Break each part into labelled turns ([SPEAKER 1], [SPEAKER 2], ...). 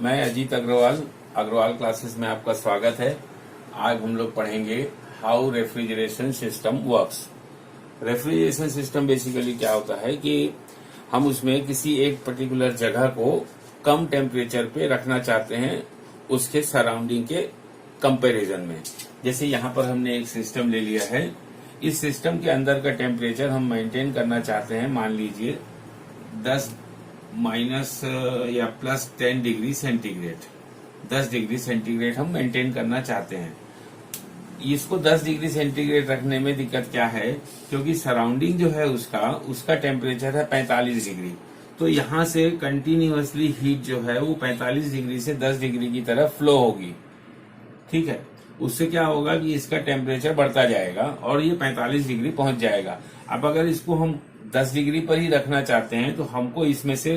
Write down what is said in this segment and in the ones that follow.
[SPEAKER 1] मैं अजीत अग्रवाल अग्रवाल क्लासेस में आपका स्वागत है। आज हम लोग पढ़ेंगे how refrigeration system works. Refrigeration system basically क्या होता है कि हम उसमें किसी एक पर्टिकुलर जगह को कम टेम्परेचर पे रखना चाहते हैं उसके सराउंडिंग के कंपैरिजन में। जैसे यहाँ पर हमने एक सिस्टम ले लिया है, इस सिस्टम के अंदर का टेम्परेचर हम मेंटेन करना चाहते हैं, मान लीजिए 10 माइनस या plus 10 degree centigrade, 10 degree centigrade हम मेंटेन करना चाहते हैं। इसको 10 डिग्री सेंटीग्रेड रखने में दिक्कत क्या है, क्योंकि सराउंडिंग जो है उसका टेम्परेचर है 45 डिग्री। तो यहाँ से कंटिन्यूअसली हीट जो है वो 45 डिग्री से 10 डिग्री की तरफ फ्लो होगी। ठीक है, उससे क्या होगा कि इसका टेम्परेचर बढ़ता जाएगा और ये 45 डिग्री पहुंच जाएगा। अब अगर इसको हम 10 डिग्री पर ही रखना चाहते हैं तो हमको इसमें से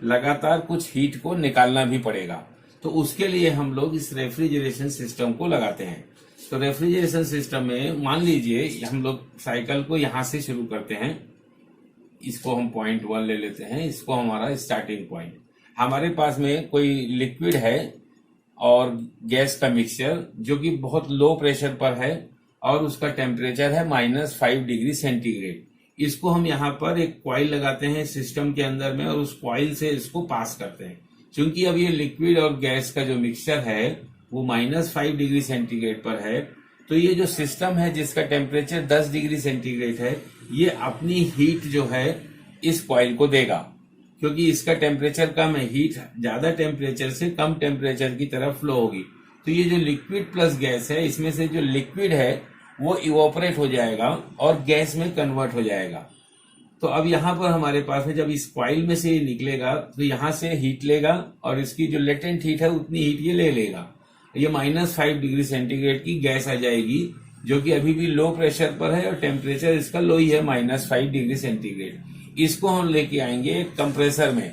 [SPEAKER 1] लगातार कुछ हीट को निकालना भी पड़ेगा। तो उसके लिए हम लोग इस रेफ्रिजरेशन सिस्टम को लगाते हैं। तो रेफ्रिजरेशन सिस्टम में मान लीजिए हम लोग साइकिल को यहां से शुरू करते हैं, इसको हम पॉइंट 1 ले लेते हैं, इसको हमारा स्टार्टिंग पॉइंट। हमारे पास में कोई लिक्विड है और गैस का मिक्सचर जो कि बहुत लो प्रेशर पर है और उसका टेम्परेचर है -5 डिग्री सेंटीग्रेड। इसको हम यहाँ पर एक कॉइल लगाते हैं सिस्टम के अंदर में और उस कॉइल से इसको पास करते हैं। क्योंकि अब ये लिक्विड और गैस का जो मिक्सचर है वो -5 डिग्री सेंटीग्रेड पर है, तो ये जो सिस्टम है जिसका टेम्परेचर 10 डिग्री सेंटीग्रेड है, ये अपनी हीट जो है इस कॉइल को देगा। क्योंकि इसका टेम्परेचर कम है, हीट ज्यादा टेम्परेचर से कम टेम्परेचर की तरफ फ्लो होगी। तो ये जो लिक्विड प्लस गैस है, इसमें से जो लिक्विड है वो इवोपरेट हो जाएगा और गैस में कन्वर्ट हो जाएगा। तो अब यहाँ पर हमारे पास में जब इस कॉइल में से ये निकलेगा तो यहाँ से हीट लेगा और इसकी जो लेटेंट हीट है उतनी हीट ये ले लेगा। ये -5 डिग्री सेंटीग्रेड की गैस आ जाएगी जो कि अभी भी लो प्रेशर पर है और टेम्परेचर इसका लो ही है -5 डिग्री सेंटीग्रेड। इसको हम लेके आएंगे कंप्रेसर में।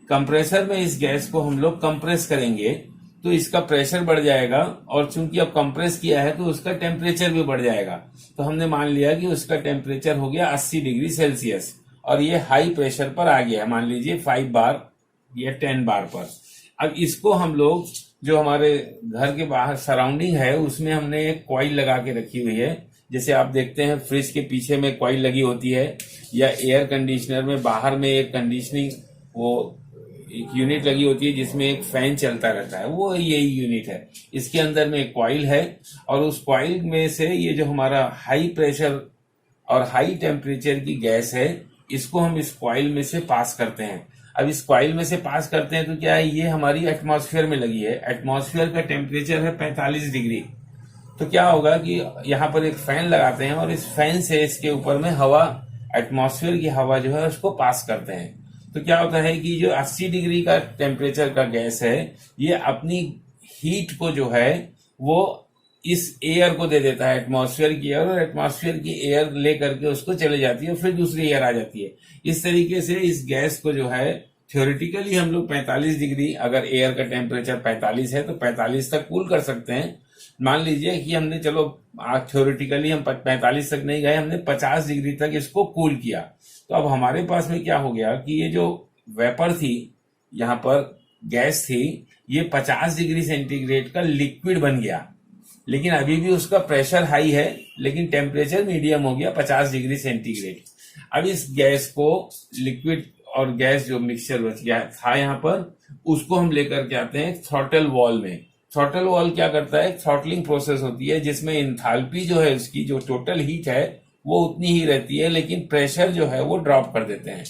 [SPEAKER 1] कंप्रेसर में इस गैस को हम लोग कंप्रेस करेंगे तो इसका प्रेशर बढ़ जाएगा और चूंकि अब कंप्रेस किया है तो उसका टेम्परेचर भी बढ़ जाएगा। तो हमने मान लिया कि उसका टेम्परेचर हो गया 80 डिग्री सेल्सियस और ये हाई प्रेशर पर आ गया, मान लीजिए 5 बार या 10 बार पर। अब इसको हम लोग जो हमारे घर के बाहर सराउंडिंग है उसमें हमने एक कॉइल लगा के रखी हुई है। जैसे आप देखते हैं फ्रिज के पीछे में कॉइल लगी होती है या एयर कंडीशनर में बाहर में एक कंडीशनिंग वो एक यूनिट लगी होती है जिसमें एक फैन चलता रहता है, वो यही यूनिट है। इसके अंदर में एक कॉइल है और उस कॉइल में से ये जो हमारा हाई प्रेशर और हाई टेम्परेचर की गैस है इसको हम इस कॉइल में से पास करते हैं। अब इस कॉइल में से पास करते हैं तो क्या है, ये हमारी एटमॉस्फेयर में लगी है। एटमॉस्फेयर का टेम्परेचर है 45 डिग्री। तो क्या होगा कि यहाँ पर एक फैन लगाते हैं और इस फैन से इसके ऊपर में हवा, एटमॉस्फेयर की हवा जो है उसको पास करते हैं। तो क्या होता है कि जो 80 डिग्री का टेम्परेचर का गैस है ये अपनी हीट को जो है वो इस एयर को दे देता है, एटमॉस्फेयर की एयर, और एटमॉस्फेयर की एयर ले करके उसको चले जाती है, फिर दूसरी एयर आ जाती है। इस तरीके से इस गैस को जो है थ्योरेटिकली हम लोग 45 डिग्री, अगर एयर का टेम्परेचर 45 है तो 45 तक कूल कर सकते हैं। मान लीजिए कि हमने चलो थ्योरेटिकली हम 45 तक नहीं गए, हमने 50 डिग्री तक इसको कूल किया। तो अब हमारे पास में क्या हो गया कि ये जो वेपर थी, यहाँ पर गैस थी, ये 50 डिग्री सेंटीग्रेड का लिक्विड बन गया। लेकिन अभी भी उसका प्रेशर हाई है लेकिन टेम्परेचर मीडियम हो गया 50 डिग्री सेंटीग्रेड। अब इस गैस को, लिक्विड और गैस जो मिक्सचर बच गया था यहाँ पर, उसको हम लेकर के आते हैं थ्रॉटल वॉल में। थ्रॉटल वॉल क्या करता है, थ्रॉटलिंग प्रोसेस होती है जिसमें इंथैल्पी जो है उसकी, जो टोटल हीट है वो उतनी ही रहती है लेकिन प्रेशर जो है वो ड्रॉप कर देते हैं।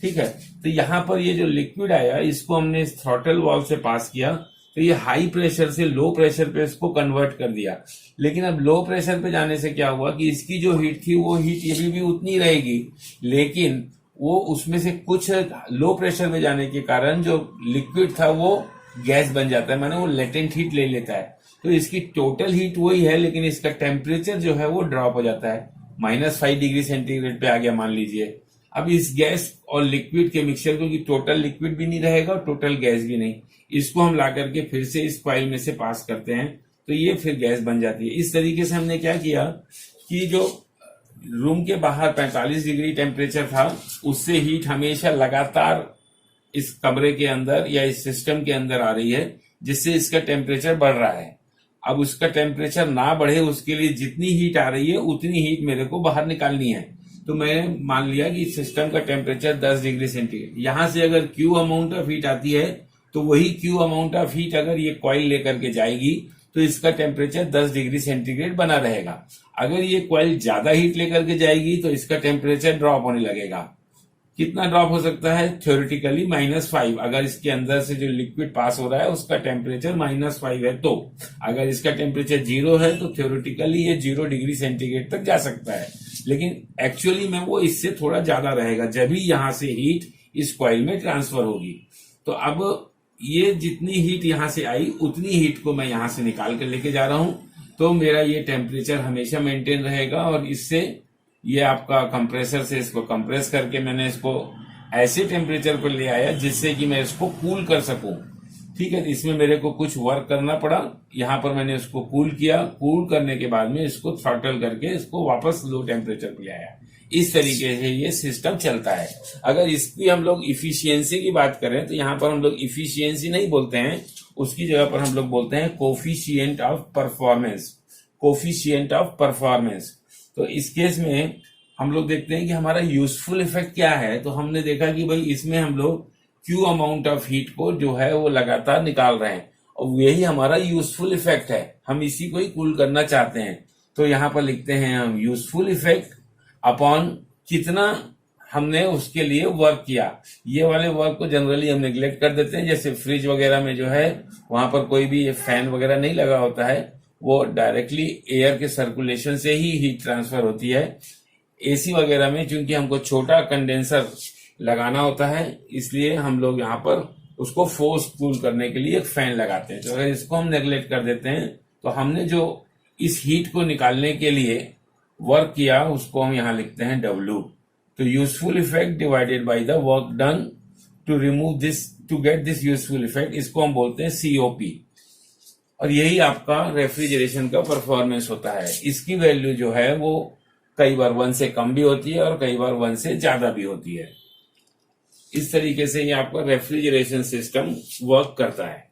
[SPEAKER 1] ठीक है, तो यहाँ पर ये जो लिक्विड आया इसको हमने इस थ्रॉटल वॉल से पास किया तो ये हाई प्रेशर से लो प्रेशर पे इसको कन्वर्ट कर दिया। लेकिन अब लो प्रेशर पे जाने से क्या हुआ कि इसकी जो हीट थी वो हीट अभी भी उतनी रहेगी, लेकिन वो उसमें से कुछ लो प्रेशर में जाने के कारण जो लिक्विड था वो गैस बन जाता है, माने वो लेटेंट हीट ले लेता है। तो इसकी टोटल हीट वही है लेकिन इसका टेम्परेचर जो है वो ड्रॉप हो जाता है, -5 डिग्री सेंटीग्रेड पे आ गया मान लीजिए। अब इस गैस और लिक्विड के मिक्सचर, क्योंकि टोटल लिक्विड भी नहीं रहेगा और टोटल गैस भी नहीं, इसको हम ला करके फिर से इस कॉइल में से पास करते हैं तो ये फिर गैस बन जाती है। इस तरीके से हमने क्या किया कि जो रूम के बाहर 45 डिग्री टेम्परेचर था उससे हीट हमेशा लगातार इस कमरे के अंदर या इस सिस्टम के अंदर आ रही है, जिससे इसका टेम्परेचर बढ़ रहा है। अब उसका टेम्परेचर ना बढ़े उसके लिए जितनी हीट आ रही है उतनी हीट मेरे को बाहर निकालनी है। तो मैंने मान लिया कि सिस्टम का टेम्परेचर 10 डिग्री सेंटीग्रेड, यहां से अगर क्यू अमाउंट ऑफ हीट आती है तो वही क्यू अमाउंट ऑफ हीट अगर ये कॉइल लेकर के जाएगी तो इसका टेम्परेचर 10 डिग्री सेंटीग्रेड बना रहेगा। अगर ये कॉइल ज्यादा हीट लेकर के जाएगी तो इसका टेम्परेचर ड्रॉप होने लगेगा। कितना ड्रॉप हो सकता है? थ्योरेटिकली -5। अगर इसके अंदर से जो लिक्विड पास हो रहा है उसका टेम्परेचर -5 है, तो अगर इसका टेम्परेचर 0 है तो थ्योरेटिकली ये 0 डिग्री सेंटीग्रेड तक जा सकता है, लेकिन एक्चुअली में वो इससे थोड़ा ज्यादा रहेगा जब भी यहां से हीट इस कॉइल में ट्रांसफर होगी। तो अब ये जितनी हीट यहां से आई उतनी हीट को मैं यहां से निकाल कर लेके जा रहा हूं, तो मेरा ये टेम्परेचर हमेशा मेंटेन रहेगा। और इससे ये आपका कंप्रेसर से इसको कंप्रेस करके मैंने इसको ऐसे टेम्परेचर पर ले आया जिससे कि मैं इसको कूल कर सकूं। ठीक है, इसमें मेरे को कुछ वर्क करना पड़ा। यहाँ पर मैंने इसको कूल किया, कूल करने के बाद में इसको थ्रॉटल करके इसको वापस लो टेम्परेचर पे ले आया। इस तरीके से ये सिस्टम चलता है। अगर इसकी हम लोग इफिशियंसी की बात करें तो यहाँ पर हम लोग इफिशियंसी नहीं बोलते हैं, उसकी जगह पर हम लोग बोलते हैं coefficient of performance. Coefficient of performance. तो इस केस में हम लोग देखते हैं कि हमारा यूजफुल इफेक्ट क्या है। तो हमने देखा कि भाई इसमें हम लोग क्यू अमाउंट ऑफ हीट को जो है वो लगातार निकाल रहे हैं और यही हमारा यूजफुल इफेक्ट है। हम इसी को ही कूल करना चाहते हैं। तो यहाँ पर लिखते हैं हम यूजफुल इफेक्ट अपॉन कितना हमने उसके लिए वर्क किया। ये वाले वर्क को जनरली हम नेग्लेक्ट कर देते हैं। जैसे फ्रिज वगैरह में जो है वहां पर कोई भी फैन वगैरह नहीं लगा होता है, वो डायरेक्टली एयर के सर्कुलेशन से ही हीट ट्रांसफर होती है। एसी वगैरह में चूंकि हमको छोटा कंडेंसर लगाना होता है इसलिए हम लोग यहाँ पर उसको फोर्स कूल करने के लिए एक फैन लगाते हैं। तो अगर इसको हम नेग्लेक्ट कर देते हैं तो हमने जो इस हीट को निकालने के लिए वर्क किया उसको हम यहाँ लिखते हैं W। तो useful effect divided by the work done to remove this to get this useful effect, इसको हम बोलते हैं COP। और यही आपका रेफ्रिजरेशन का परफॉर्मेंस होता है। इसकी वैल्यू जो है वो कई बार 1 से कम भी होती है और कई बार 1 से ज्यादा भी होती है। इस तरीके से ये आपका रेफ्रिजरेशन सिस्टम वर्क करता है।